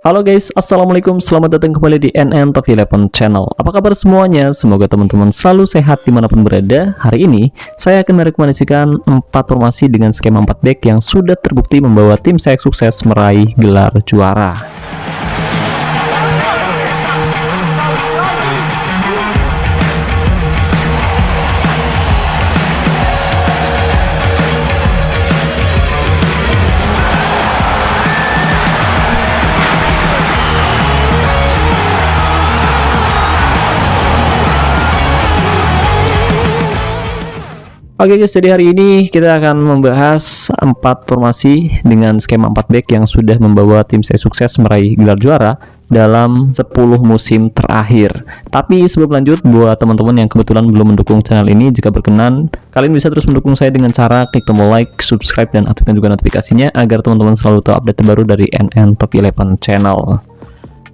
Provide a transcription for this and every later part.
Halo guys, assalamualaikum, selamat datang kembali di NN Top 11 Channel. Apa kabar semuanya? Semoga teman-teman selalu sehat dimanapun berada. Hari ini saya akan merekomendasikan 4 formasi dengan skema 4 back yang sudah terbukti membawa tim saya sukses meraih gelar juara. Oke guys, jadi hari ini kita akan membahas 4 formasi dengan skema 4 back yang sudah membawa tim saya sukses meraih gelar juara dalam 10 musim terakhir. Tapi sebelum lanjut, buat teman-teman yang kebetulan belum mendukung channel ini, jika berkenan kalian bisa terus mendukung saya dengan cara klik tombol like, subscribe, dan aktifkan juga notifikasinya agar teman-teman selalu tahu update terbaru dari NN Top 11 Channel.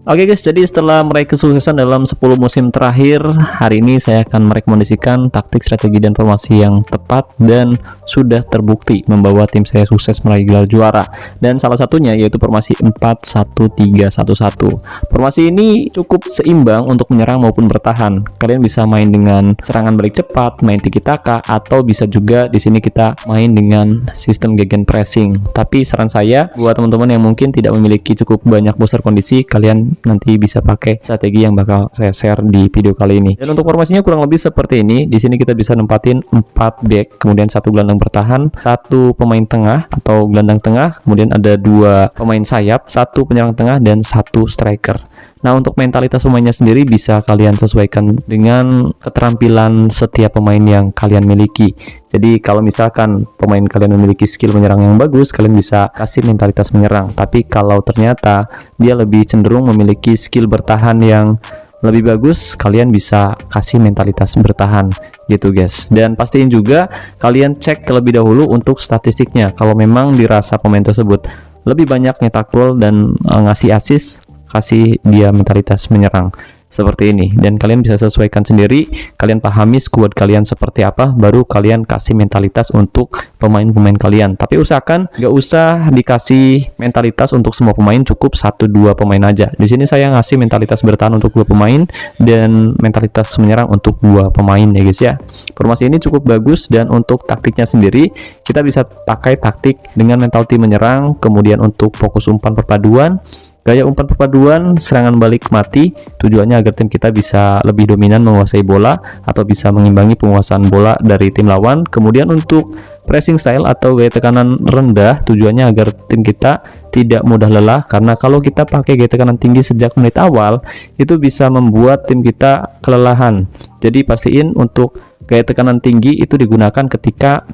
Oke guys, jadi setelah meraih kesuksesan dalam 10 musim terakhir, hari ini saya akan merekomendasikan taktik, strategi, dan formasi yang tepat dan sudah terbukti membawa tim saya sukses meraih gelar juara. Dan salah satunya yaitu formasi 4-1-3-1-1. Formasi ini cukup seimbang untuk menyerang maupun bertahan. Kalian bisa main dengan serangan balik cepat, main tiki taka, atau bisa juga di sini kita main dengan sistem gegen pressing. Tapi saran saya buat teman-teman yang mungkin tidak memiliki cukup banyak booster kondisi, kalian nanti bisa pakai strategi yang bakal saya share di video kali ini. Dan untuk formasinya kurang lebih seperti ini. Di sini kita bisa nempatin 4 back, kemudian 1 gelandang bertahan, 1 pemain tengah atau gelandang tengah, kemudian ada 2 pemain sayap, 1 penyerang tengah, dan 1 striker. Nah, untuk mentalitas pemainnya sendiri bisa kalian sesuaikan dengan keterampilan setiap pemain yang kalian miliki. Jadi kalau misalkan pemain kalian memiliki skill menyerang yang bagus, kalian bisa kasih mentalitas menyerang. Tapi kalau ternyata dia lebih cenderung memiliki skill bertahan yang lebih bagus, kalian bisa kasih mentalitas bertahan gitu guys. Dan pastiin juga kalian cek terlebih dahulu untuk statistiknya. Kalau memang dirasa pemain tersebut lebih banyak nyetak gol dan ngasih assist, kasih dia mentalitas menyerang seperti ini. Dan kalian bisa sesuaikan sendiri, kalian pahami squad kalian seperti apa, baru kalian kasih mentalitas untuk pemain-pemain kalian. Tapi usahakan nggak usah dikasih mentalitas untuk semua pemain, cukup 1-2 pemain aja. Di sini saya ngasih mentalitas bertahan untuk 2 pemain dan mentalitas menyerang untuk 2 pemain ya guys ya. Formasi ini cukup bagus. Dan untuk taktiknya sendiri, kita bisa pakai taktik dengan mentality menyerang, kemudian untuk fokus umpan perpaduan, gaya umpan perpaduan, serangan balik mati. Tujuannya agar tim kita bisa lebih dominan menguasai bola atau bisa mengimbangi penguasaan bola dari tim lawan. Kemudian untuk pressing style atau gaya tekanan rendah, tujuannya agar tim kita tidak mudah lelah, karena kalau kita pakai gaya tekanan tinggi sejak menit awal, itu bisa membuat tim kita kelelahan. Jadi pastiin untuk gaya tekanan tinggi itu digunakan ketika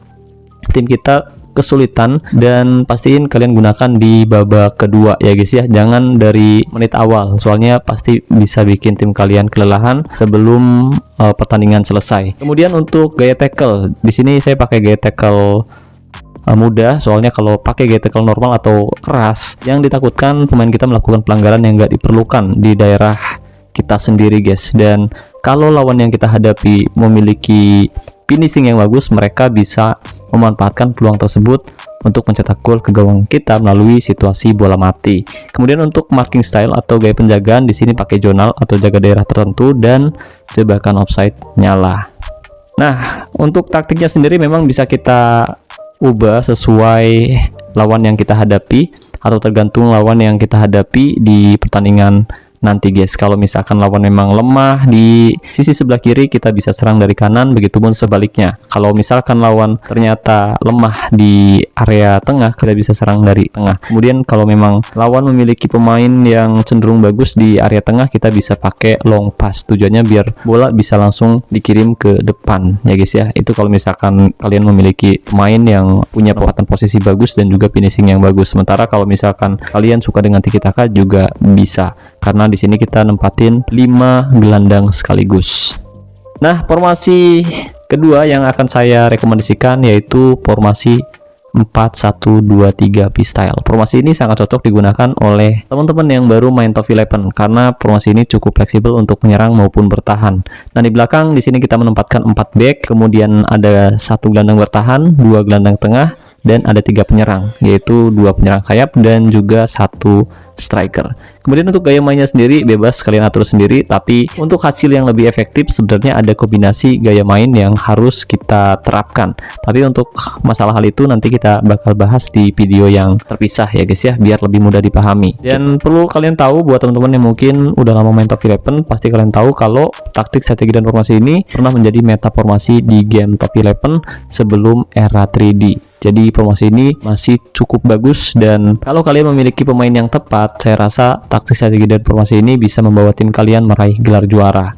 tim kita kesulitan, dan pastiin kalian gunakan di babak kedua ya guys ya, jangan dari menit awal, soalnya pasti bisa bikin tim kalian kelelahan sebelum pertandingan selesai. Kemudian untuk gaya tackle, di sini saya pakai gaya tackle mudah, soalnya kalau pakai gaya tackle normal atau keras, yang ditakutkan pemain kita melakukan pelanggaran yang nggak diperlukan di daerah kita sendiri guys. Dan kalau lawan yang kita hadapi memiliki finishing yang bagus, mereka bisa memanfaatkan peluang tersebut untuk mencetak gol ke gawang kita melalui situasi bola mati. Kemudian untuk marking style atau gaya penjagaan, di sini pakai zonal atau jaga daerah tertentu dan jebakan offside nyala. Nah, untuk taktiknya sendiri memang bisa kita ubah sesuai lawan yang kita hadapi atau tergantung lawan yang kita hadapi di pertandingan nanti guys. Kalau misalkan lawan memang lemah di sisi sebelah kiri, kita bisa serang dari kanan, begitupun sebaliknya. Kalau misalkan lawan ternyata lemah di area tengah, kita bisa serang dari tengah. Kemudian kalau memang lawan memiliki pemain yang cenderung bagus di area tengah, kita bisa pakai long pass, tujuannya biar bola bisa langsung dikirim ke depan ya guys ya. Itu kalau misalkan kalian memiliki pemain yang punya penempatan posisi bagus dan juga finishing yang bagus. Sementara kalau misalkan kalian suka dengan tiki taka juga bisa, karena di sini kita nempatin 5 gelandang sekaligus. Nah, formasi kedua yang akan saya rekomendasikan yaitu formasi 4-1-2-3 P-Style. Formasi ini sangat cocok digunakan oleh teman-teman yang baru main Top 11 karena formasi ini cukup fleksibel untuk menyerang maupun bertahan. Nah, di belakang di sini kita menempatkan 4 back, kemudian ada 1 gelandang bertahan, 2 gelandang tengah, dan ada 3 penyerang, yaitu 2 penyerang sayap dan juga 1 striker. Kemudian untuk gaya mainnya sendiri bebas kalian atur sendiri, tapi untuk hasil yang lebih efektif sebenarnya ada kombinasi gaya main yang harus kita terapkan. Tapi untuk masalah hal itu nanti kita bakal bahas di video yang terpisah ya guys ya, biar lebih mudah dipahami. Dan perlu kalian tahu buat teman-teman yang mungkin udah lama main Top 11, pasti kalian tahu kalau taktik, strategi, dan formasi ini pernah menjadi meta formasi di game Top 11 sebelum era 3D. Jadi formasi ini masih cukup bagus, dan kalau kalian memiliki pemain yang tepat, saya rasa taktik, strategi, dan formasi ini bisa membawa tim kalian meraih gelar juara.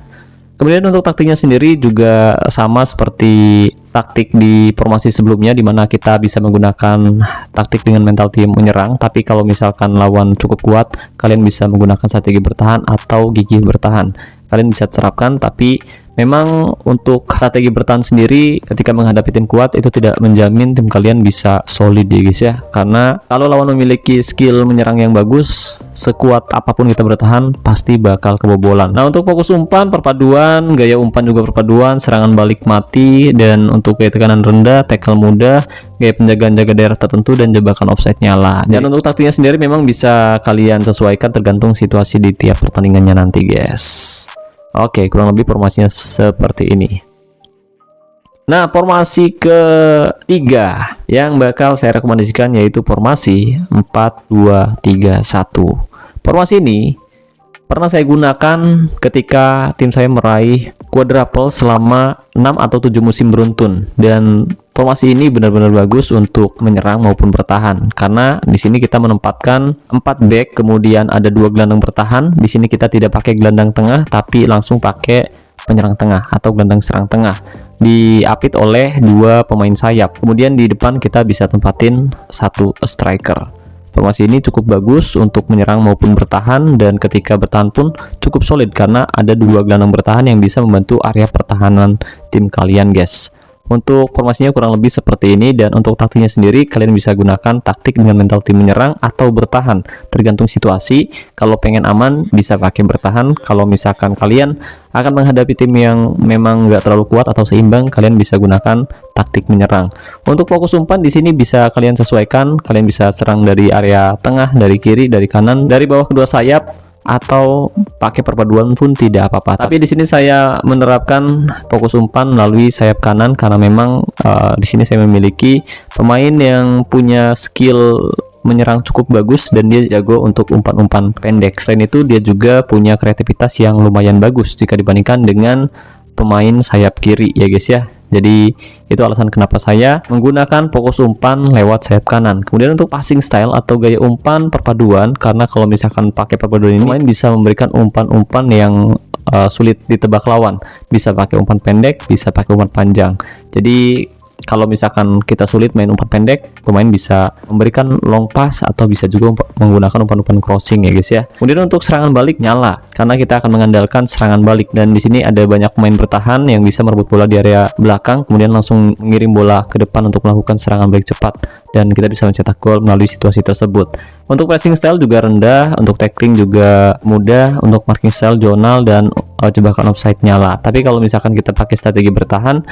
Kemudian untuk taktiknya sendiri juga sama seperti taktik di formasi sebelumnya, di mana kita bisa menggunakan taktik dengan mental tim menyerang. Tapi kalau misalkan lawan cukup kuat, kalian bisa menggunakan strategi bertahan atau gigih bertahan. Kalian bisa terapkan, tapi memang untuk strategi bertahan sendiri ketika menghadapi tim kuat itu tidak menjamin tim kalian bisa solid ya guys ya, karena kalau lawan memiliki skill menyerang yang bagus, sekuat apapun kita bertahan pasti bakal kebobolan. Nah, untuk fokus umpan, perpaduan, gaya umpan juga perpaduan, serangan balik mati, dan untuk gaya tekanan rendah, tackle mudah, gaya penjagaan jaga daerah tertentu, dan jebakan offside nyala. Dan untuk taktiknya sendiri memang bisa kalian sesuaikan tergantung situasi di tiap pertandingannya nanti guys. Oke, kurang lebih formasinya seperti ini. Nah, formasi ketiga yang bakal saya rekomendasikan yaitu formasi 4-2-3-1. Formasi ini pernah saya gunakan ketika tim saya meraih quadruple selama 6 atau 7 musim beruntun, dan formasi ini benar-benar bagus untuk menyerang maupun bertahan, karena di sini kita menempatkan 4 back, kemudian ada 2 gelandang bertahan. Di sini kita tidak pakai gelandang tengah, tapi langsung pakai penyerang tengah atau gelandang serang tengah, diapit oleh 2 pemain sayap. Kemudian di depan kita bisa tempatin 1 striker. Formasi ini cukup bagus untuk menyerang maupun bertahan, dan ketika bertahan pun cukup solid karena ada 2 gelandang bertahan yang bisa membantu area pertahanan tim kalian guys. Untuk formasinya kurang lebih seperti ini, dan untuk taktiknya sendiri kalian bisa gunakan taktik dengan mental tim menyerang atau bertahan, tergantung situasi. Kalau pengen aman bisa pakai bertahan, kalau misalkan kalian akan menghadapi tim yang memang nggak terlalu kuat atau seimbang, kalian bisa gunakan taktik menyerang. Untuk fokus umpan di sini bisa kalian sesuaikan, kalian bisa serang dari area tengah, dari kiri, dari kanan, dari bawah kedua sayap, atau pakai perpaduan pun tidak apa-apa. Tapi di sini saya menerapkan fokus umpan melalui sayap kanan karena memang di sini saya memiliki pemain yang punya skill menyerang cukup bagus dan dia jago untuk umpan-umpan pendek. Selain itu dia juga punya kreativitas yang lumayan bagus jika dibandingkan dengan pemain sayap kiri ya guys ya. Jadi itu alasan kenapa saya menggunakan fokus umpan lewat sayap kanan. Kemudian untuk passing style atau gaya umpan perpaduan, karena kalau misalkan pakai perpaduan ini pemain bisa memberikan umpan-umpan yang sulit ditebak lawan. Bisa pakai umpan pendek, bisa pakai umpan panjang. Jadi kalau misalkan kita sulit main umpan pendek, pemain bisa memberikan long pass atau bisa juga menggunakan umpan-umpan crossing ya guys ya. Kemudian untuk serangan balik nyala, karena kita akan mengandalkan serangan balik, dan di sini ada banyak pemain bertahan yang bisa merebut bola di area belakang, kemudian langsung mengirim bola ke depan untuk melakukan serangan balik cepat, dan kita bisa mencetak gol melalui situasi tersebut. Untuk pressing style juga rendah, untuk tackling juga mudah, untuk marking style zonal, dan jebakan offside nyala. Tapi kalau misalkan kita pakai strategi bertahan,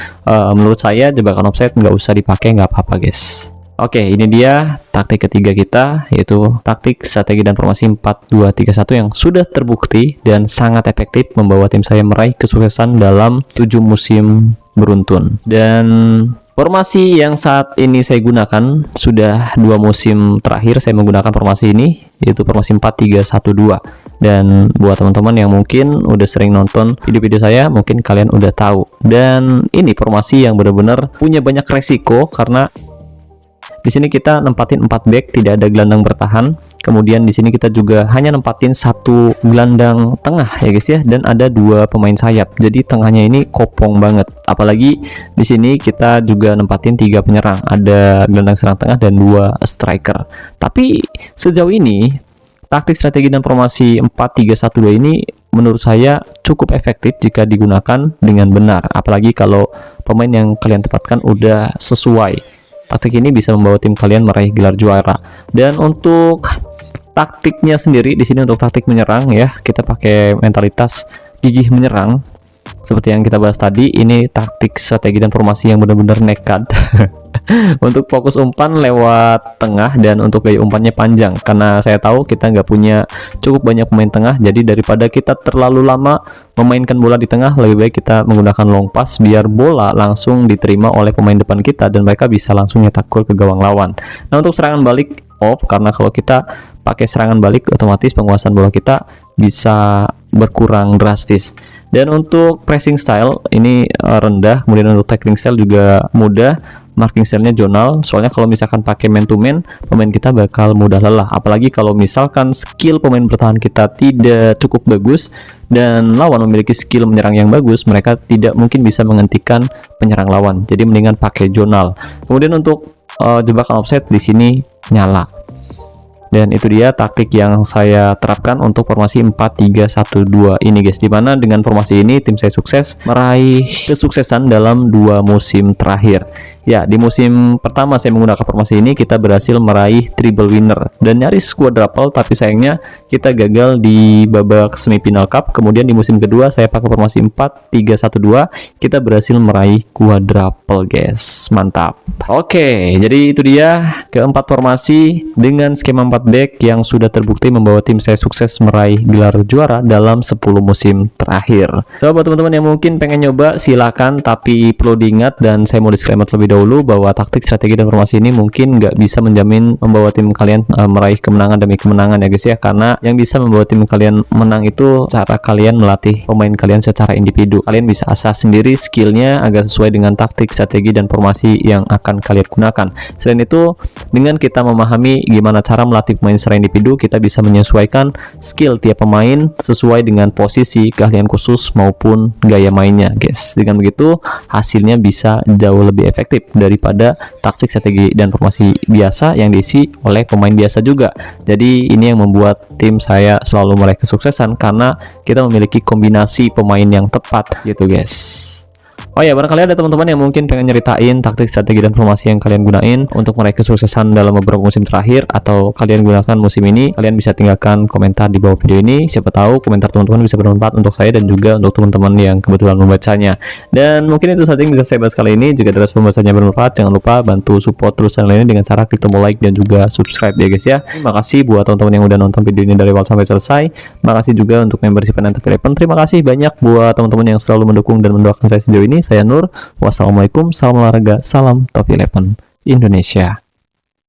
menurut saya jebakan offside nggak usah dipakai, nggak apa-apa guys. Oke, ini dia taktik ketiga kita, yaitu taktik, strategi, dan formasi 4-2-3-1 yang sudah terbukti dan sangat efektif membawa tim saya meraih kesuksesan dalam 7 musim beruntun. Dan formasi yang saat ini saya gunakan sudah 2 musim terakhir saya menggunakan formasi ini, yaitu formasi 4-3-1-2. Dan buat teman-teman yang mungkin udah sering nonton video-video saya, mungkin kalian udah tahu. Dan ini formasi yang benar-benar punya banyak resiko, karena di sini kita nempatin 4 back, tidak ada gelandang bertahan. Kemudian di sini kita juga hanya nempatin 1 gelandang tengah ya guys ya, dan ada 2 pemain sayap. Jadi tengahnya ini kopong banget. Apalagi di sini kita juga nempatin 3 penyerang, ada gelandang serang tengah dan 2 striker. Tapi sejauh ini taktik, strategi, dan formasi 4-3-1-2 ini menurut saya cukup efektif jika digunakan dengan benar. Apalagi kalau pemain yang kalian tempatkan udah sesuai. Taktik ini bisa membawa tim kalian meraih gelar juara. Dan untuk taktiknya sendiri di sini, untuk taktik menyerang ya, kita pakai mentalitas gigih menyerang. Seperti yang kita bahas tadi, ini taktik, strategi, dan formasi yang benar-benar nekat. Untuk fokus umpan lewat tengah dan untuk gaya umpannya panjang, karena saya tahu kita nggak punya cukup banyak pemain tengah, jadi daripada kita terlalu lama memainkan bola di tengah, lebih baik kita menggunakan long pass biar bola langsung diterima oleh pemain depan kita dan mereka bisa langsung nyetak gol ke gawang lawan. Nah, untuk serangan balik off, karena kalau kita pakai serangan balik otomatis penguasaan bola kita bisa berkurang drastis. Dan untuk pressing style ini rendah, kemudian untuk tackling style juga mudah, marking style-nya zonal, soalnya kalau misalkan pakai man to man, pemain kita bakal mudah lelah, apalagi kalau misalkan skill pemain bertahan kita tidak cukup bagus dan lawan memiliki skill menyerang yang bagus, mereka tidak mungkin bisa menghentikan penyerang lawan, jadi mendingan pakai zonal. Kemudian untuk jebakan offside di sini nyala. Dan itu dia taktik yang saya terapkan untuk formasi 4-3-1-2 ini guys, dimana dengan formasi ini tim saya sukses meraih kesuksesan dalam 2 musim terakhir. Ya, di musim pertama saya menggunakan formasi ini kita berhasil meraih triple winner dan nyaris quadruple, tapi sayangnya kita gagal di babak semifinal cup. Kemudian di musim kedua saya pakai formasi 4-3-1-2, kita berhasil meraih quadruple guys. Mantap. Oke, jadi itu dia keempat formasi dengan skema 4 back yang sudah terbukti membawa tim saya sukses meraih gelar juara dalam 10 musim terakhir. So, buat teman-teman yang mungkin pengen nyoba silakan, tapi perlu diingat dan saya mau disclaimer terlebih dahulu bahwa taktik, strategi, dan formasi ini mungkin nggak bisa menjamin membawa tim kalian meraih kemenangan demi kemenangan ya guys ya, karena yang bisa membawa tim kalian menang itu cara kalian melatih pemain kalian secara individu. Kalian bisa asah sendiri skillnya agar sesuai dengan taktik, strategi, dan formasi yang akan kalian gunakan. Selain itu, dengan kita memahami gimana cara melatih pemain secara individu, kita bisa menyesuaikan skill tiap pemain sesuai dengan posisi, keahlian khusus maupun gaya mainnya guys. Dengan begitu hasilnya bisa jauh lebih efektif daripada taktik, strategi, dan formasi biasa yang diisi oleh pemain biasa juga. Jadi ini yang membuat tim saya selalu meraih kesuksesan karena kita memiliki kombinasi pemain yang tepat gitu guys. Oh ya, barangkali ada teman-teman yang mungkin pengen nyeritain taktik, strategi, dan formasi yang kalian gunain untuk meraih kesuksesan dalam beberapa musim terakhir atau kalian gunakan musim ini, kalian bisa tinggalkan komentar di bawah video ini. Siapa tahu komentar teman-teman bisa bermanfaat untuk saya dan juga untuk teman-teman yang kebetulan membacanya. Dan mungkin itu saja yang bisa saya bahas kali ini. Jika dari pembahasannya bermanfaat, jangan lupa bantu support terus channel ini dengan cara klik tombol like dan juga subscribe ya guys ya. Terima kasih buat teman-teman yang udah nonton video ini dari awal sampai selesai. Terima kasih juga untuk membership Antv Eleven. Terima kasih banyak buat teman-teman yang selalu mendukung dan mendoakan saya sejauh ini. Saya Nur. Wassalamualaikum, salam olahraga, salam Top 11 Indonesia.